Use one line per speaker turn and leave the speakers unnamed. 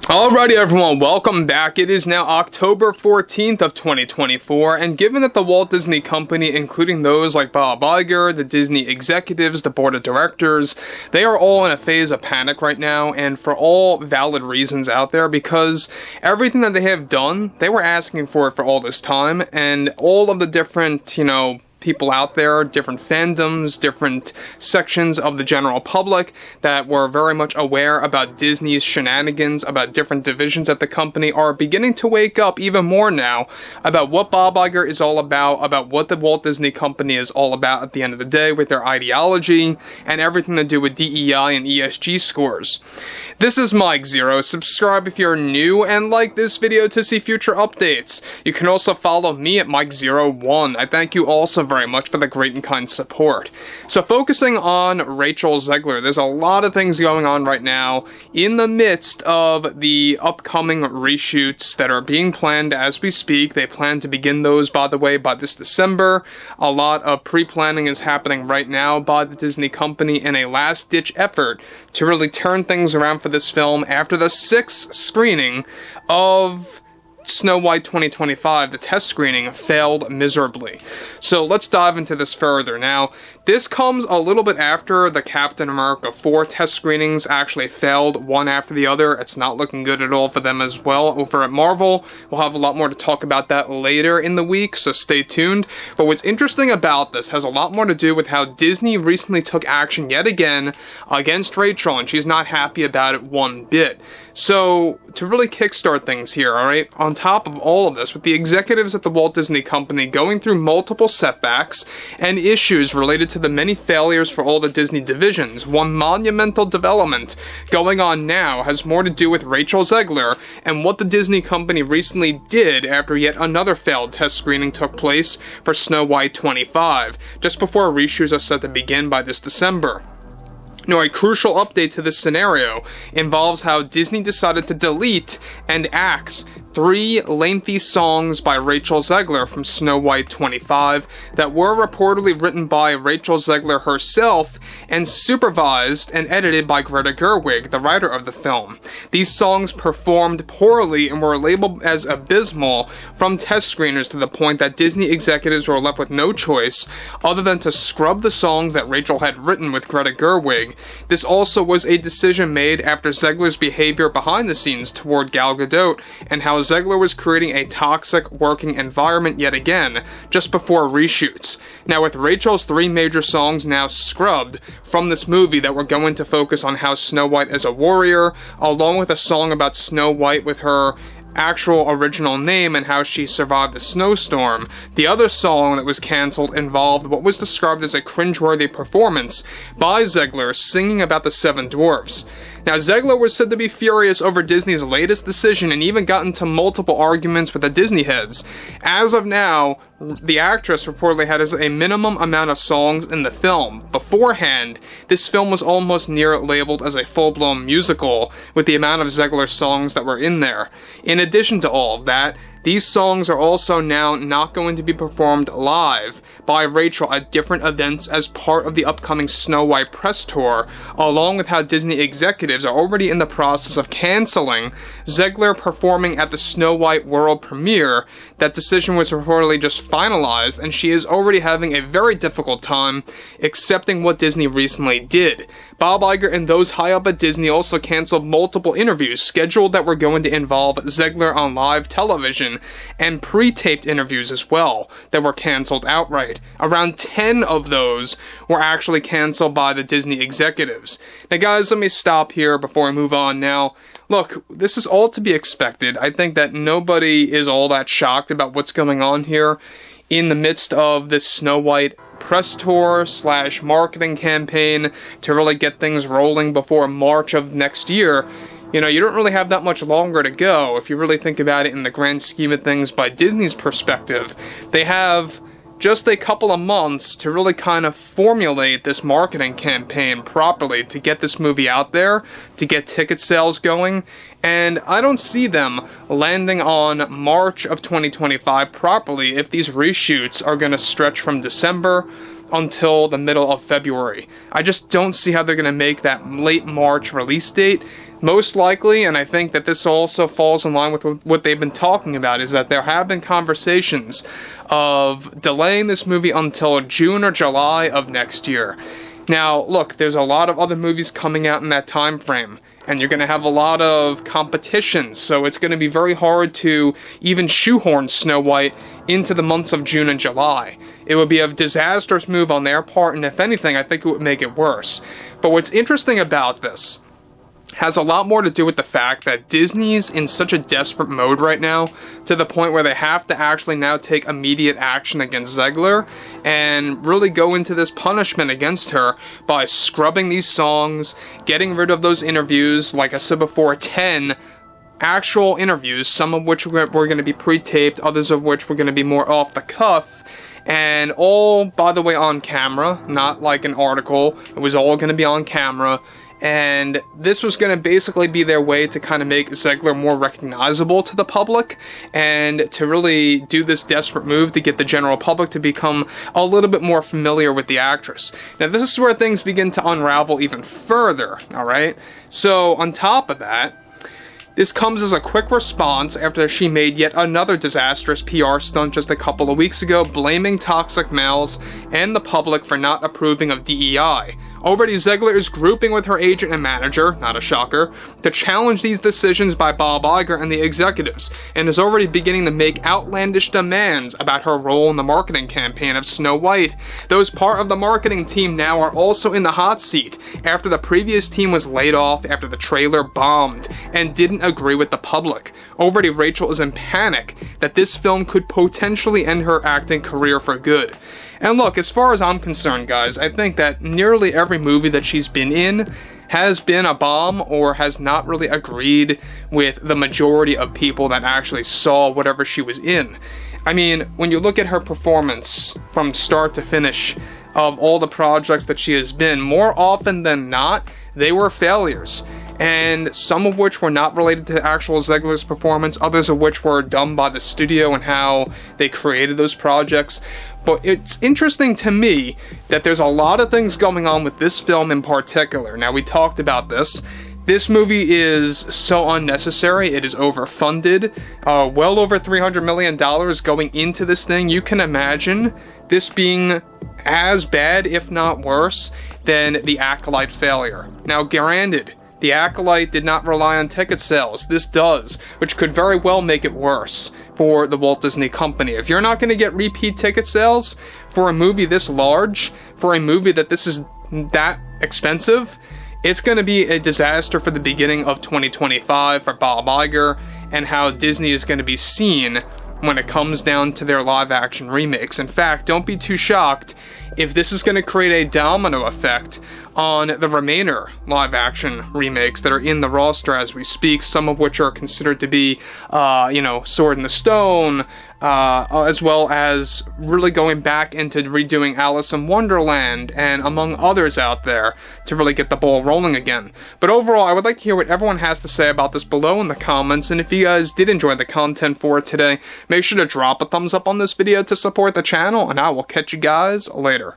Alrighty everyone, welcome back. It is now October 14th of 2024, and given that the Walt Disney Company, including those like Bob Iger, the Disney executives, the board of directors, they are all in a phase of panic right now, and for all valid reasons out there, because everything that they have done, they were asking for it for all this time, and all of the different, people out there, different fandoms, different sections of the general public that were very much aware about Disney's shenanigans, about different divisions at the company, are beginning to wake up even more now about what Bob Iger is all about what the Walt Disney Company is all about at the end of the day with their ideology and everything to do with DEI and ESG scores. This is Mike Zero. Subscribe if you're new and like this video to see future updates. You can also follow me at Mike01. I thank you also very much for the great and kind support. So focusing on Rachel Zegler, there's a lot of things going on right now in the midst of the upcoming reshoots that are being planned as we speak. They plan to begin those, by the way, by this December. A lot of pre-planning is happening right now by the Disney Company in a last-ditch effort to really turn things around for this film after the 6th screening of Snow White 2025, the test screening, failed miserably. So let's dive into this further. Now, this comes a little bit after the Captain America 4 test screenings actually failed one after the other. It's not looking good at all for them as well over at Marvel. We'll have a lot more to talk about that later in the week, so stay tuned. But what's interesting about this has a lot more to do with how Disney recently took action yet again against Rachel, and she's not happy about it one bit. So, to really kickstart things here, alright, on top of all of this, with the executives at the Walt Disney Company going through multiple setbacks and issues related to the many failures for all the Disney divisions, one monumental development going on now has more to do with Rachel Zegler and what the Disney Company recently did after yet another failed test screening took place for Snow White 25, just before reshoots are set to begin by this December. Now, a crucial update to this scenario involves how Disney decided to delete and axe 3 lengthy songs by Rachel Zegler from Snow White 25 that were reportedly written by Rachel Zegler herself and supervised and edited by Greta Gerwig, the writer of the film. These songs performed poorly and were labeled as abysmal from test screeners to the point that Disney executives were left with no choice other than to scrub the songs that Rachel had written with Greta Gerwig. This also was a decision made after Zegler's behavior behind the scenes toward Gal Gadot and how Zegler was creating a toxic working environment yet again, just before reshoots. Now, with Rachel's 3 major songs now scrubbed from this movie that were going to focus on how Snow White is a warrior, along with a song about Snow White with her actual original name and how she survived the snowstorm, the other song that was cancelled involved what was described as a cringeworthy performance by Zegler singing about the 7 dwarfs. Now, Zegler was said to be furious over Disney's latest decision and even got into multiple arguments with the Disney heads. As of now, the actress reportedly had a minimum amount of songs in the film. Beforehand, this film was almost near labeled as a full-blown musical with the amount of Zegler songs that were in there. In addition to all of that, these songs are also now not going to be performed live by Rachel at different events as part of the upcoming Snow White press tour, along with how Disney executives are already in the process of canceling Zegler performing at the Snow White world premiere. That decision was reportedly just finalized, and she is already having a very difficult time accepting what Disney recently did. Bob Iger and those high up at Disney also canceled multiple interviews scheduled that were going to involve Zegler on live television, and pre-taped interviews as well that were canceled outright. Around 10 of those were actually canceled by the Disney executives. Now guys, let me stop here before I move on now. Look, this is all to be expected. I think that nobody is all that shocked about what's going on here in the midst of this Snow White press tour / marketing campaign to really get things rolling before March of next year. You don't really have that much longer to go if you really think about it in the grand scheme of things by Disney's perspective. They have just a couple of months to really kind of formulate this marketing campaign properly to get this movie out there, to get ticket sales going, and I don't see them landing on March of 2025 properly if these reshoots are going to stretch from December until the middle of February. I just don't see how they're going to make that late March release date. Most likely, and I think that this also falls in line with what they've been talking about, is that there have been conversations of delaying this movie until June or July of next year. Now, look, there's a lot of other movies coming out in that time frame, and you're going to have a lot of competition, so it's going to be very hard to even shoehorn Snow White into the months of June and July. It would be a disastrous move on their part, and if anything, I think it would make it worse. But what's interesting about this has a lot more to do with the fact that Disney's in such a desperate mode right now, to the point where they have to actually now take immediate action against Zegler and really go into this punishment against her by scrubbing these songs, getting rid of those interviews, like I said before, 10 actual interviews, some of which were going to be pre-taped, others of which were going to be more off the cuff, and all, by the way, on camera, not like an article. It was all going to be on camera. And this was going to basically be their way to kind of make Zegler more recognizable to the public, and to really do this desperate move to get the general public to become a little bit more familiar with the actress. Now, this is where things begin to unravel even further, alright? So, on top of that, this comes as a quick response after she made yet another disastrous PR stunt just a couple of weeks ago, blaming toxic males and the public for not approving of DEI. Already, Zegler is grouping with her agent and manager, not a shocker, to challenge these decisions by Bob Iger and the executives, and is already beginning to make outlandish demands about her role in the marketing campaign of Snow White. Those part of the marketing team now are also in the hot seat, after the previous team was laid off after the trailer bombed, and didn't agree with the public. Already, Rachel is in panic that this film could potentially end her acting career for good. And look, as far as I'm concerned, guys, I think that nearly every movie that she's been in has been a bomb, or has not really agreed with the majority of people that actually saw whatever she was in. I mean, when you look at her performance from start to finish of all the projects that she has been, more often than not, they were failures. And some of which were not related to actual Zegler's performance, others of which were done by the studio and how they created those projects. But it's interesting to me that there's a lot of things going on with this film in particular. Now, we talked about this. This movie is so unnecessary. It is overfunded. Well over $300 million going into this thing. You can imagine this being as bad, if not worse, than the Acolyte failure. Now, granted, the Acolyte did not rely on ticket sales. This does, which could very well make it worse for the Walt Disney Company. If you're not going to get repeat ticket sales for a movie this large, for a movie that this is that expensive, it's going to be a disaster for the beginning of 2025 for Bob Iger, and how Disney is going to be seen when it comes down to their live-action remakes. In fact, don't be too shocked if this is going to create a domino effect on the remainder live-action remakes that are in the roster as we speak, some of which are considered to be, Sword in the Stone, as well as really going back into redoing Alice in Wonderland, and among others out there, to really get the ball rolling again. But overall, I would like to hear what everyone has to say about this below in the comments, and if you guys did enjoy the content for today, make sure to drop a thumbs up on this video to support the channel, and I will catch you guys later.